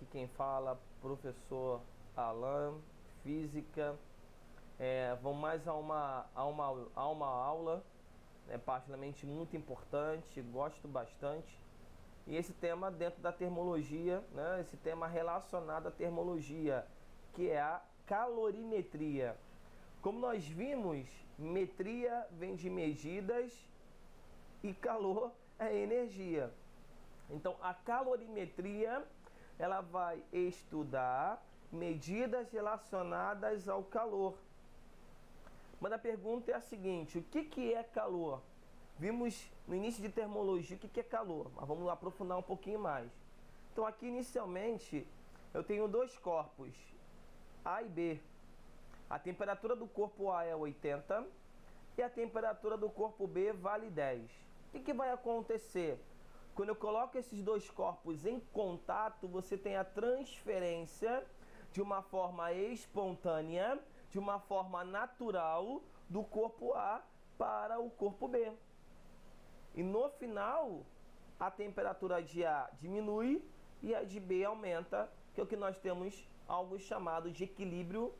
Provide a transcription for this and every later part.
quem fala, professor Alan, física. Vamos mais a uma aula, particularmente muito importante, gosto bastante. E esse tema dentro da termologia, né, esse tema relacionado à termologia, que é a calorimetria. Como nós vimos, metria vem de medidas e calor é energia. Então, a calorimetria, ela vai estudar medidas relacionadas ao calor. Mas a pergunta é a seguinte: o que é calor? Vimos no início de termologia o que é calor, mas vamos aprofundar um pouquinho mais. Então, aqui inicialmente eu tenho dois corpos, A e B. A temperatura do corpo A é 80 e a temperatura do corpo B vale 10. O que vai acontecer? Quando eu coloco esses dois corpos em contato, você tem a transferência de uma forma espontânea, de uma forma natural, do corpo A para o corpo B. E no final, a temperatura de A diminui e a de B aumenta, que é o que nós temos algo chamado de equilíbrio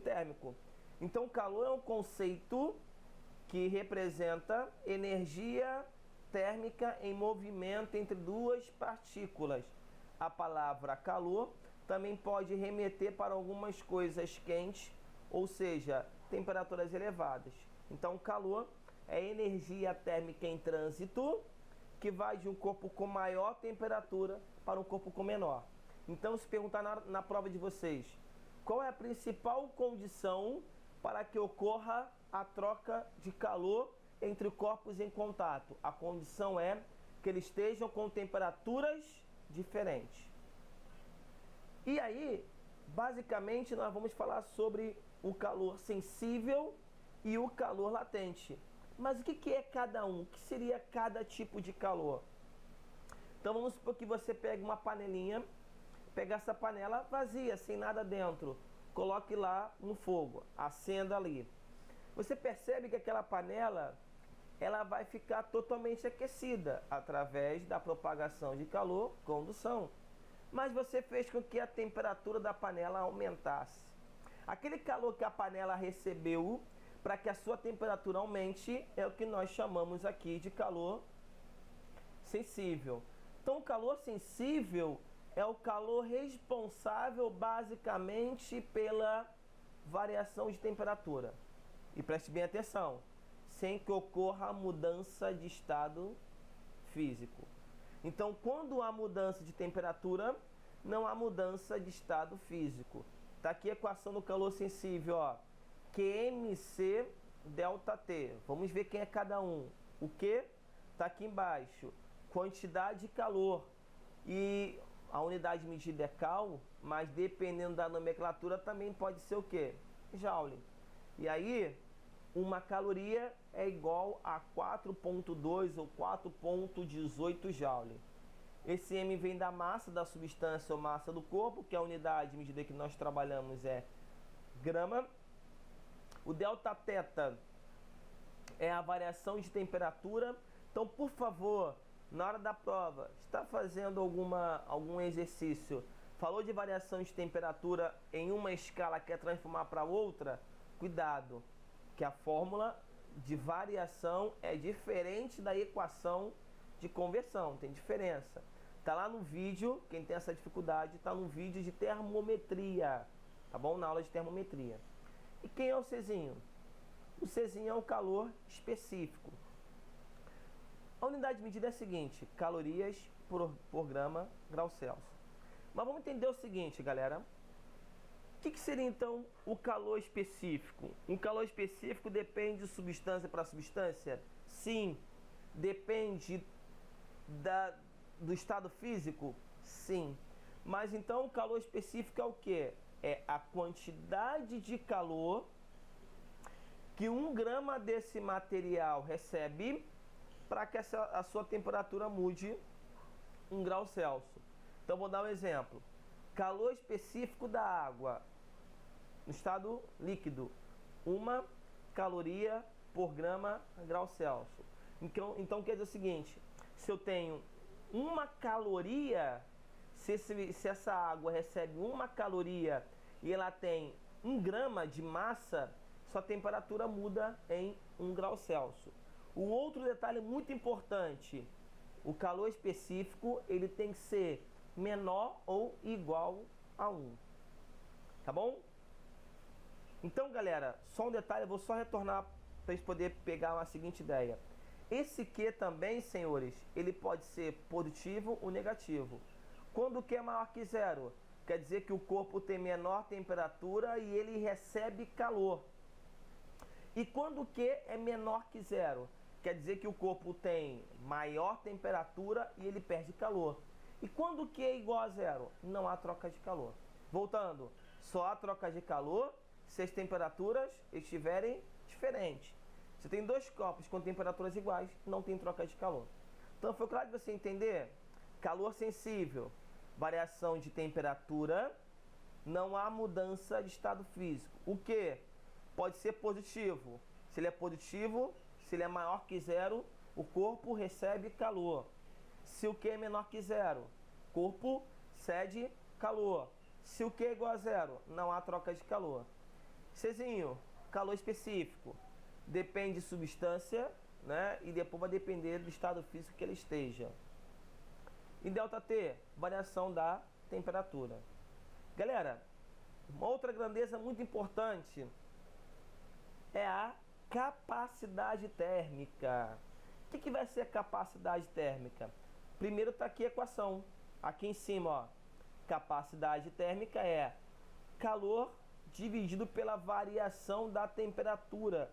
térmico. Então, calor é um conceito que representa energia térmica em movimento entre duas partículas. A palavra calor também pode remeter para algumas coisas quentes, ou seja, temperaturas elevadas. Então, calor é energia térmica em trânsito que vai de um corpo com maior temperatura para um corpo com menor. Então, se perguntar na prova de vocês, qual é a principal condição para que ocorra a troca de calor entre corpos em contato? A condição é que eles estejam com temperaturas diferentes. E aí, basicamente, nós vamos falar sobre o calor sensível e o calor latente. Mas o que é cada um? O que seria cada tipo de calor? Então vamos supor que você pegue uma panelinha, pega essa panela vazia, sem nada dentro, coloque lá no fogo, acenda ali. Você percebe que aquela panela, ela vai ficar totalmente aquecida através da propagação de calor, condução. Mas você fez com que a temperatura da panela aumentasse. Aquele calor que a panela recebeu para que a sua temperatura aumente é o que nós chamamos aqui de calor sensível. Então, o calor sensível é o calor responsável basicamente pela variação de temperatura. E preste bem atenção, sem que ocorra a mudança de estado físico. Então, quando há mudança de temperatura, não há mudança de estado físico. Está aqui a equação do calor sensível, ó. QMC delta T. Vamos ver quem é cada um. O Q está aqui embaixo. Quantidade de calor. E a unidade medida é cal, mas dependendo da nomenclatura também pode ser o quê? Joule. E aí, uma caloria é igual a 4,2 ou 4,18 joule. Esse M vem da massa da substância ou massa do corpo, que a unidade de medida que nós trabalhamos é grama. O delta θ é a variação de temperatura. Então, por favor, na hora da prova, está fazendo algum exercício, falou de variação de temperatura em uma escala, quer transformar para outra, cuidado, que a fórmula de variação é diferente da equação de conversão, tem diferença. Está lá no vídeo, quem tem essa dificuldade, está no vídeo de termometria, tá bom? Na aula de termometria. E quem é o Czinho? O Czinho é um calor específico. A unidade de medida é a seguinte: calorias por grama grau Celsius. Mas vamos entender o seguinte, galera. O que seria então o calor específico? Um calor específico depende de substância para substância? Sim. Depende do estado físico? Sim. Mas então o calor específico é o quê? É a quantidade de calor que 1 grama desse material recebe para que a sua temperatura mude 1 grau Celsius. Então vou dar um exemplo. Calor específico da água no estado líquido, 1 caloria por grama grau Celsius. Então quer dizer o seguinte: se eu tenho 1 caloria, se essa água recebe 1 caloria e ela tem 1 grama de massa, sua temperatura muda em 1 grau Celsius. Um outro detalhe muito importante, o calor específico ele tem que ser menor ou igual a 1. Tá bom? Então, galera, só um detalhe, eu vou só retornar para a gente poder pegar uma seguinte ideia. Esse Q também, senhores, ele pode ser positivo ou negativo. Quando o Q é maior que 0, quer dizer que o corpo tem menor temperatura e ele recebe calor. E quando o Q é menor que 0, quer dizer que o corpo tem maior temperatura e ele perde calor. E quando o Q é igual a 0, não há troca de calor. Voltando, só há troca de calor se as temperaturas estiverem diferentes. Você tem 2 corpos com temperaturas iguais, não tem troca de calor. Então foi claro de você entender? Calor sensível, variação de temperatura, não há mudança de estado físico. O que pode ser positivo? Se ele é positivo, se ele é maior que 0, o corpo recebe calor. Se o Q é menor que 0, o corpo cede calor. Se o Q é igual a 0, não há troca de calor. Czinho, calor específico. Depende de substância, né? E depois vai depender do estado físico que ele esteja. E ΔT, variação da temperatura. Galera, uma outra grandeza muito importante é a capacidade térmica. O que vai ser a capacidade térmica? Primeiro está aqui a equação. Aqui em cima, ó, capacidade térmica é calor dividido pela variação da temperatura.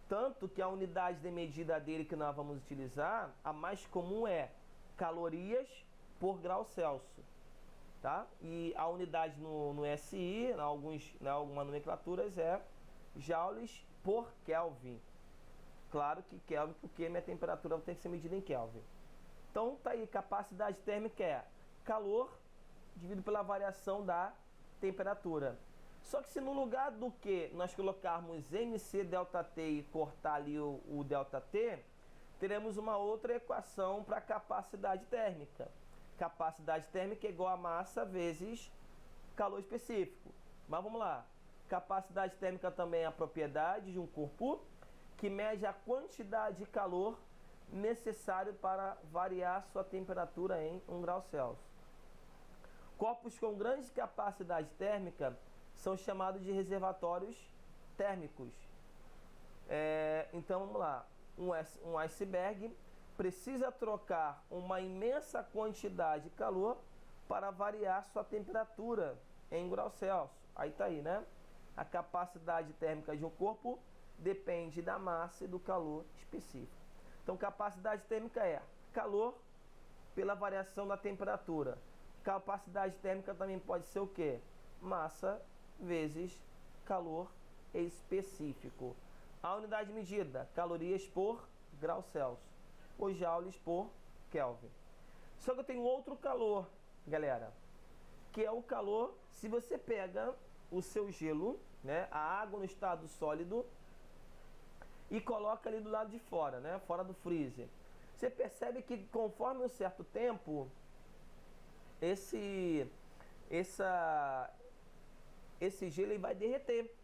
Tanto que a unidade de medida dele que nós vamos utilizar, a mais comum é calorias por grau Celsius. Tá? E a unidade no SI, em algumas nomenclaturas, é joules por Kelvin. Claro que Kelvin, porque minha temperatura tem que ser medida em Kelvin. Então, tá aí, capacidade térmica é calor dividido pela variação da temperatura. Só que se no lugar do que nós colocarmos MC ΔT e cortar ali o ΔT, teremos uma outra equação para capacidade térmica. Capacidade térmica é igual a massa vezes calor específico. Mas vamos lá. Capacidade térmica também é a propriedade de um corpo que mede a quantidade de calor necessário para variar sua temperatura em 1 grau Celsius. Corpos com grande capacidade térmica são chamados de reservatórios térmicos. Então vamos lá. Um iceberg precisa trocar uma imensa quantidade de calor para variar sua temperatura em graus Celsius. Aí tá aí, né? A capacidade térmica de um corpo depende da massa e do calor específico. Então, capacidade térmica é calor pela variação da temperatura. Capacidade térmica também pode ser o quê? Massa vezes calor específico. A unidade de medida, calorias por grau Celsius, ou joules por Kelvin. Só que eu tenho outro calor, galera, que é o calor, se você pega o seu gelo, né, a água no estado sólido, e coloca ali do lado de fora, né, fora do freezer. Você percebe que conforme um certo tempo, esse gelo ele vai derreter.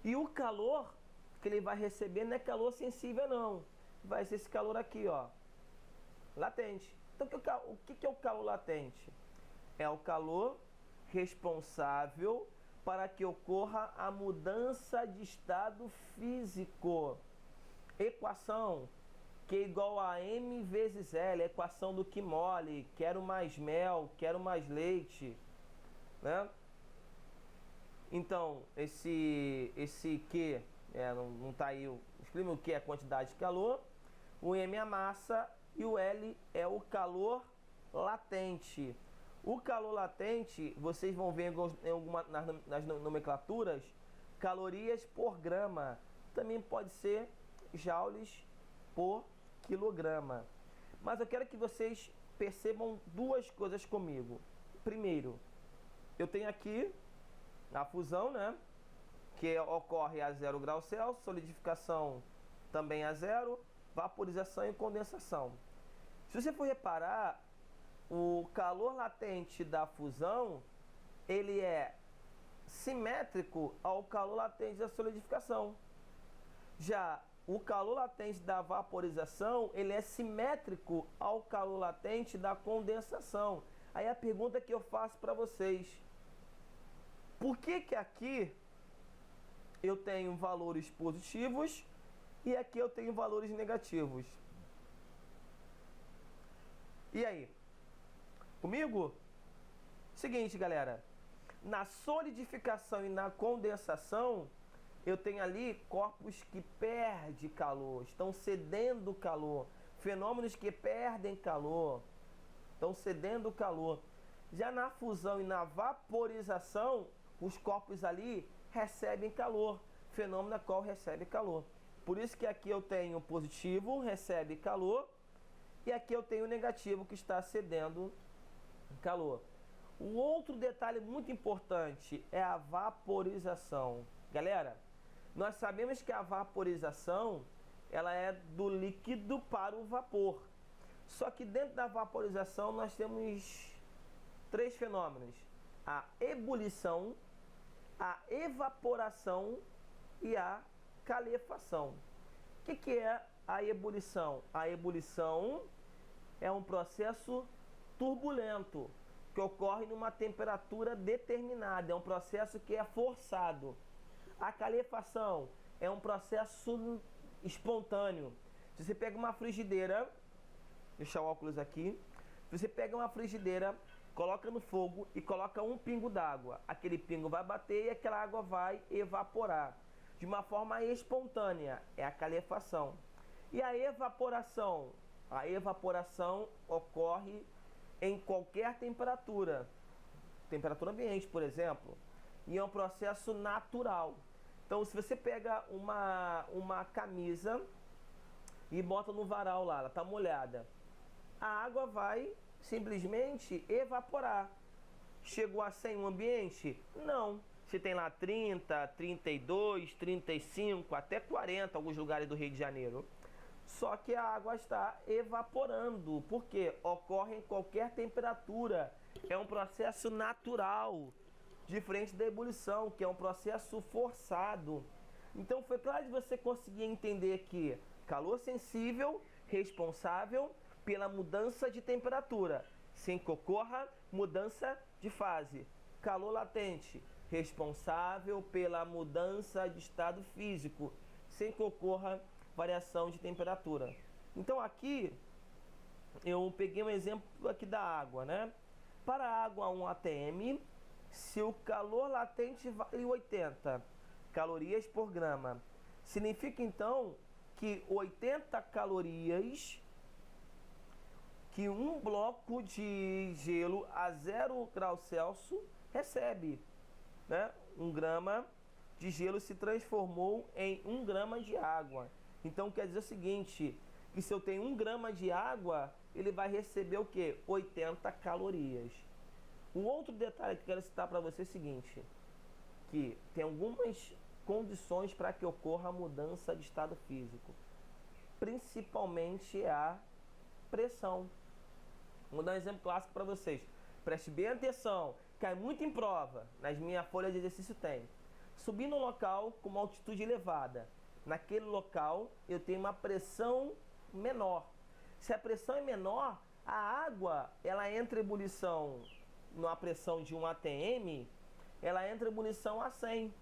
E o calor que ele vai receber não é calor sensível não. Vai ser esse calor aqui, ó, latente. Então o que é o calor latente? É o calor responsável para que ocorra a mudança de estado físico. Equação Q igual a M vezes L, a equação do que mole, quero mais mel, quero mais leite, né? Então, esse Q, não está aí, escreve o Q é a quantidade de calor, o M é a massa e o L é o latente. O calor latente, vocês vão ver nas nomenclaturas, calorias por grama. Também pode ser joules por quilograma. Mas eu quero que vocês percebam duas coisas comigo. Primeiro, eu tenho aqui a fusão, né, que ocorre a 0 graus Celsius, solidificação também a 0, vaporização e condensação. Se você for reparar, o calor latente da fusão, ele é simétrico ao calor latente da solidificação. Já o calor latente da vaporização, ele é simétrico ao calor latente da condensação. Aí a pergunta que eu faço para vocês: por que aqui eu tenho valores positivos e aqui eu tenho valores negativos? E aí? Comigo? Seguinte, galera. Na solidificação e na condensação, eu tenho ali corpos que perdem calor, estão cedendo calor. Fenômenos que perdem calor, estão cedendo calor. Já na fusão e na vaporização, os corpos ali recebem calor. Fenômeno na qual recebe calor. Por isso que aqui eu tenho positivo, recebe calor. E aqui eu tenho negativo, que está cedendo calor. O outro detalhe muito importante é a vaporização. Galera, nós sabemos que a vaporização, ela é do líquido para o vapor. Só que dentro da vaporização nós temos 3 fenômenos: a ebulição, a evaporação e a calefação. O que é a ebulição? A ebulição é um processo turbulento que ocorre numa temperatura determinada, é um processo que é forçado. A calefação é um processo espontâneo. Se você pega uma frigideira, deixa o óculos aqui, você pega uma frigideira, coloca no fogo e coloca um pingo d'água, aquele pingo vai bater e aquela água vai evaporar de uma forma espontânea, é a calefação. E a evaporação? A evaporação ocorre em qualquer temperatura, temperatura ambiente, por exemplo, e é um processo natural. Então, se você pega uma camisa e bota no varal lá, ela está molhada, a água vai simplesmente evaporar. Chegou a 100 um ambiente? Não. Você tem lá 30, 32, 35, até 40 alguns lugares do Rio de Janeiro. Só que a água está evaporando, porque ocorre em qualquer temperatura. É um processo natural, diferente da ebulição, que é um processo forçado. Então foi claro de você conseguir entender que calor sensível, responsável pela mudança de temperatura, sem que ocorra mudança de fase. Calor latente, responsável pela mudança de estado físico, sem que ocorra variação de temperatura. Então aqui eu peguei um exemplo aqui da água, né? Para a água 1 atm, se o calor latente vale 80 calorias por grama, significa então que 80 calorias que um bloco de gelo a 0 graus Celsius recebe, né? 1 grama de gelo se transformou em 1 grama de água. Então quer dizer o seguinte, que se eu tenho 1 grama de água, ele vai receber o quê? 80 calorias. Um outro detalhe que eu quero citar para você é o seguinte, que tem algumas condições para que ocorra a mudança de estado físico, principalmente a pressão. Vou dar um exemplo clássico para vocês. Preste bem atenção, cai muito em prova, nas minhas folhas de exercício tem. Subir num local com uma altitude elevada, naquele local eu tenho uma pressão menor. Se a pressão é menor, a água ela entra em ebulição numa pressão de 1 atm, ela entra em ebulição a 100.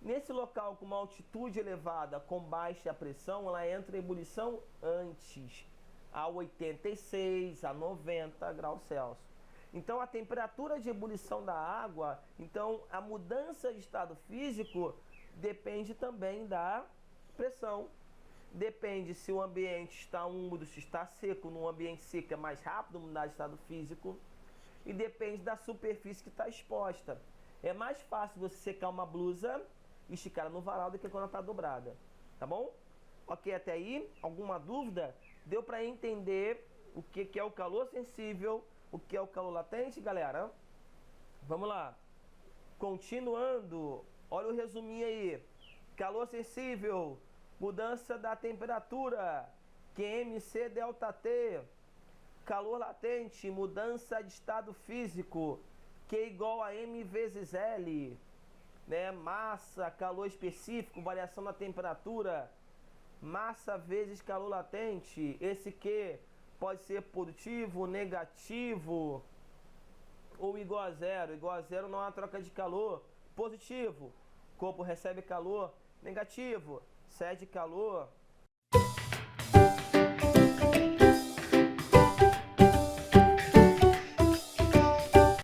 Nesse local com uma altitude elevada, com baixa pressão, ela entra em ebulição antes, a 86, a 90 graus Celsius. Então a temperatura de ebulição da água, então a mudança de estado físico depende também da pressão. Depende se o ambiente está úmido, se está seco. No ambiente seco é mais rápido mudar de estado físico. E depende da superfície que está exposta. É mais fácil você secar uma blusa e esticar no varal do que quando ela está dobrada. Tá bom? Ok, até aí? Alguma dúvida? Deu para entender o que é o calor sensível, o que é o calor latente, galera? Vamos lá. Continuando, olha o resuminho aí. Calor sensível, mudança da temperatura, QMC ΔT. Calor latente, mudança de estado físico, Q igual a M vezes L, né? Massa, calor específico, variação da temperatura, massa vezes calor latente. Esse Q pode ser positivo, negativo ou igual a zero. Igual a zero não há troca de calor. Positivo, corpo recebe calor. Negativo, cede calor.